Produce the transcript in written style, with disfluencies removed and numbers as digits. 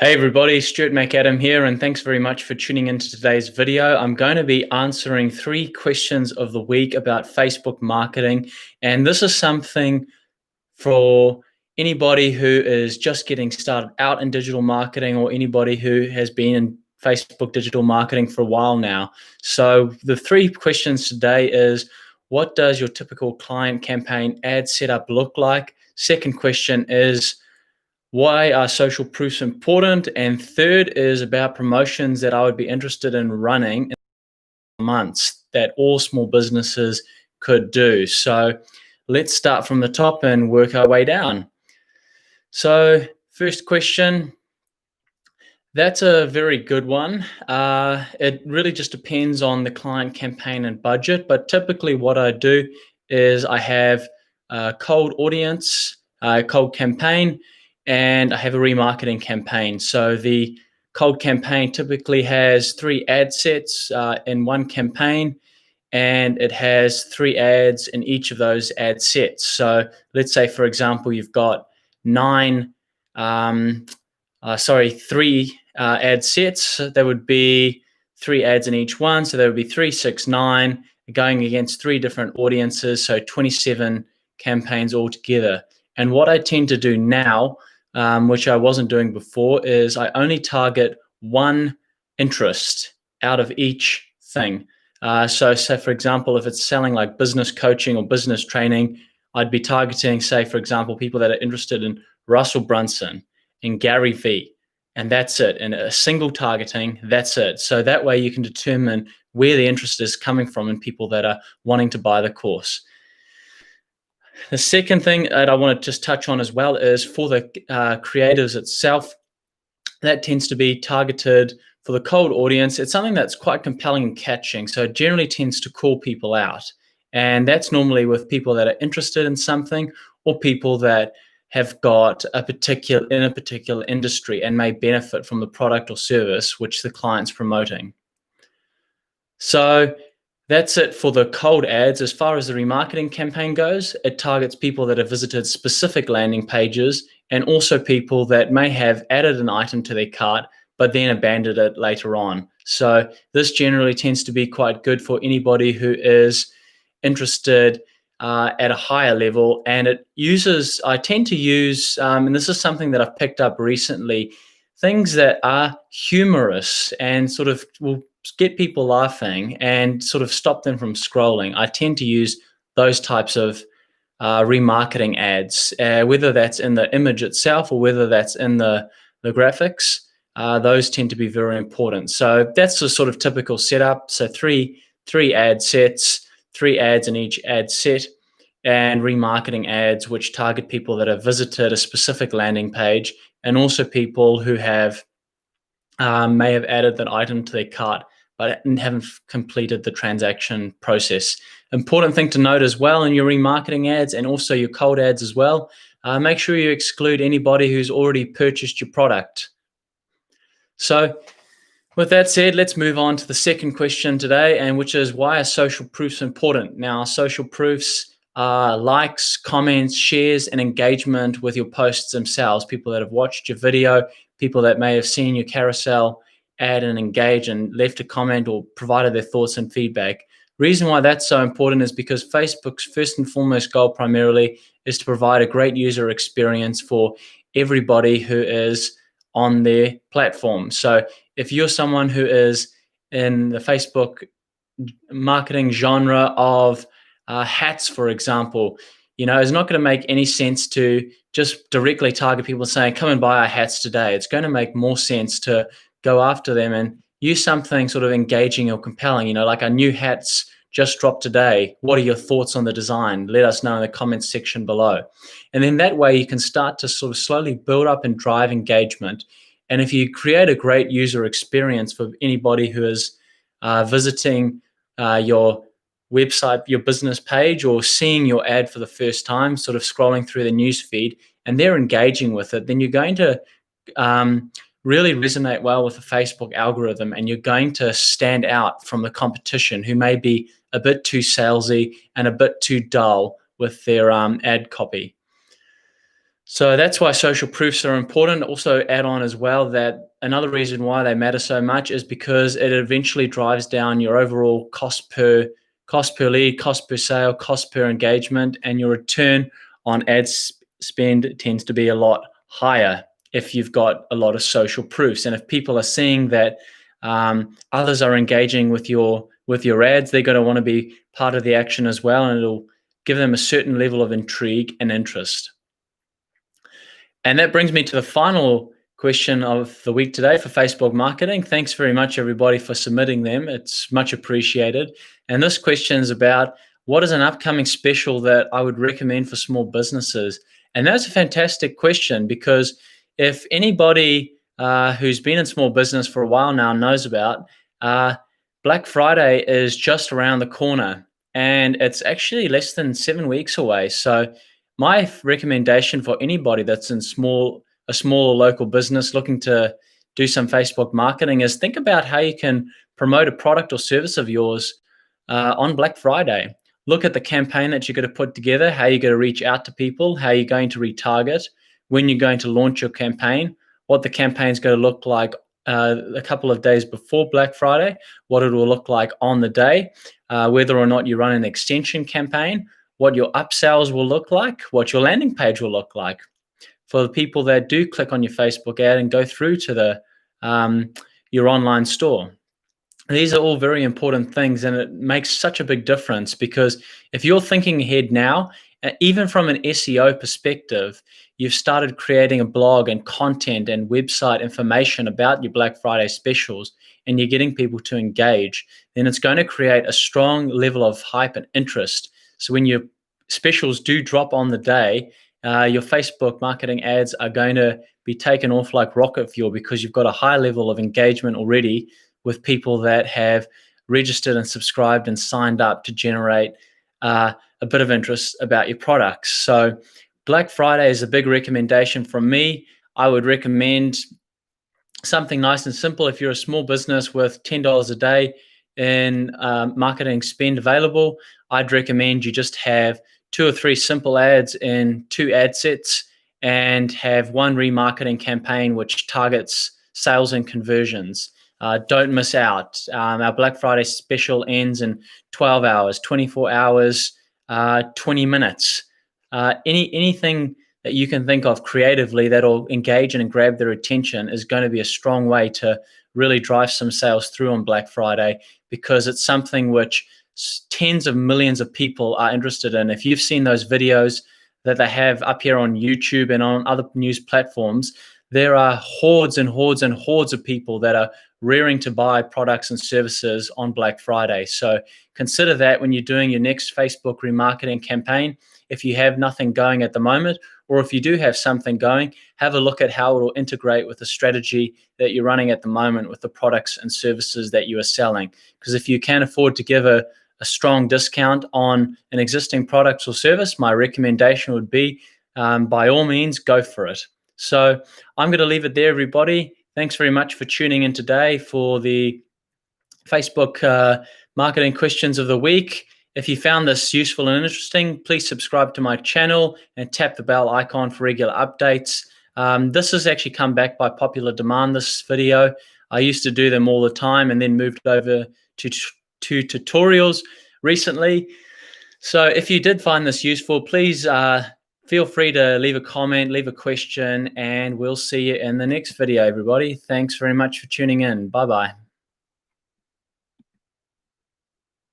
Hey everybody, Stuart McAdam here, and thanks very much for tuning into today's video. I'm going to be answering 3 questions of the week about Facebook marketing, and this is something for anybody who is just getting started out in digital marketing or anybody who has been in Facebook digital marketing for a while now. So the 3 questions today is, what does your typical client campaign ad setup look like? Second question is, why are social proofs important? And third is about promotions that I would be interested in running in months that all small businesses could do. So let's start from the top and work our way down. So first question, that's a very good one. It really just depends on the client campaign and budget, but typically what I do is I have a cold audience, a cold campaign, and I have a remarketing campaign. So the cold campaign typically has 3 ad sets in one campaign, and it has 3 ads in each of those ad sets. So let's say, for example, you've got 9, 3 ad sets. There would be 3 ads in each one. So there would be 3, 6, 9 going against 3 different audiences. So 27 campaigns altogether. And what I tend to do now, which I wasn't doing before, is I only target one interest out of each thing. So for example, if it's selling like business coaching or business training, I'd be targeting, say, for example, people that are interested in Russell Brunson, in Gary Vee, and that's it. And a single targeting, that's it. So that way you can determine where the interest is coming from in people that are wanting to buy the course. The second thing that I want to just touch on as well is for the creatives itself, that tends to be targeted for the cold audience. It's something that's quite compelling and catching. So it generally tends to call people out. And that's normally with people that are interested in something or people that have got in a particular industry and may benefit from the product or service which the client's promoting. So that's it for the cold ads. As far as the remarketing campaign goes, it targets people that have visited specific landing pages and also people that may have added an item to their cart but then abandoned it later on. So this generally tends to be quite good for anybody who is interested at a higher level. And I tend to use, and this is something that I've picked up recently, things that are humorous and sort of will get people laughing and sort of stop them from scrolling. I tend to use those types of remarketing ads, whether that's in the image itself or whether that's in the graphics. Those tend to be very important. So that's the sort of typical setup. So three ad sets, 3 ads in each ad set, and remarketing ads which target people that have visited a specific landing page and also people who have may have added that item to their cart but haven't completed the transaction process. Important thing to note as well in your remarketing ads and also your cold ads as well, make sure you exclude anybody who's already purchased your product. So with that said, let's move on to the second question today, and which is, why are social proofs important? Now, social proofs are likes, comments, shares, and engagement with your posts themselves. People that have watched your video, people that may have seen your carousel ad and engage and left a comment or provided their thoughts and feedback. Reason why that's so important is because Facebook's first and foremost goal primarily is to provide a great user experience for everybody who is on their platform. So if you're someone who is in the Facebook marketing genre of hats, for example, it's not going to make any sense to just directly target people saying, come and buy our hats today. It's going to make more sense to go after them and use something sort of engaging or compelling, like our new hats just dropped today. What are your thoughts on the design? Let us know in the comments section below. And then that way you can start to sort of slowly build up and drive engagement. And if you create a great user experience for anybody who is visiting your website, your business page, or seeing your ad for the first time, sort of scrolling through the news feed, and they're engaging with it, then you're going to really resonate well with the Facebook algorithm, and you're going to stand out from the competition who may be a bit too salesy and a bit too dull with their ad copy. So that's why social proofs are important. Also, add on as well that another reason why they matter so much is because it eventually drives down your overall cost per lead, cost per sale, cost per engagement, and your return on spend tends to be a lot higher if you've got a lot of social proofs. And if people are seeing that others are engaging with your ads, they're going to want to be part of the action as well, and it'll give them a certain level of intrigue and interest. And that brings me to the final question of the week today for Facebook marketing. Thanks very much, everybody, for submitting them. It's much appreciated. And this question is about what is an upcoming special that I would recommend for small businesses? And that's a fantastic question, because if anybody who's been in small business for a while now knows about, Black Friday is just around the corner, and it's actually less than 7 weeks away. So my recommendation for anybody that's in a small local business looking to do some Facebook marketing is think about how you can promote a product or service of yours on Black Friday. Look at the campaign that you're going to put together, how you're going to reach out to people, how you're going to retarget, when you're going to launch your campaign, what the campaign is going to look like a couple of days before Black Friday, what it will look like on the day, whether or not you run an extension campaign, what your upsells will look like, what your landing page will look like. For the people that do click on your Facebook ad and go through to your online store. These are all very important things, and it makes such a big difference, because if you're thinking ahead now, even from an SEO perspective, you've started creating a blog and content and website information about your Black Friday specials, and you're getting people to engage, then it's going to create a strong level of hype and interest. So when your specials do drop on the day, your Facebook marketing ads are going to be taken off like rocket fuel, because you've got a high level of engagement already with people that have registered and subscribed and signed up to generate a bit of interest about your products. So Black Friday is a big recommendation from me. I would recommend something nice and simple. If you're a small business with $10 a day in marketing spend available, I'd recommend you just have 2 or 3 simple ads in 2 ad sets, and have one remarketing campaign which targets sales and conversions. Don't miss out. Our Black Friday special ends in 12 hours, 24 hours, 20 minutes. Anything that you can think of creatively that'll engage and grab their attention is going to be a strong way to really drive some sales through on Black Friday, because it's something which tens of millions of people are interested in. If you've seen those videos that they have up here on YouTube and on other news platforms, there are hordes and hordes and hordes of people that are rearing to buy products and services on Black Friday. So consider that when you're doing your next Facebook remarketing campaign. If you have nothing going at the moment, or if you do have something going, have a look at how it will integrate with the strategy that you're running at the moment with the products and services that you are selling. Because if you can afford to give a strong discount on an existing product or service, my recommendation would be, by all means, go for it. So I'm going to leave it there, everybody. Thanks very much for tuning in today for the Facebook marketing questions of the week. If you found this useful and interesting, please subscribe to my channel and tap the bell icon for regular updates. This has actually come back by popular demand, this video. I used to do them all the time and then moved over to tutorials recently. So if you did find this useful, please feel free to leave a comment, leave a question, and we'll see you in the next video, everybody. Thanks very much for tuning in. Bye-bye.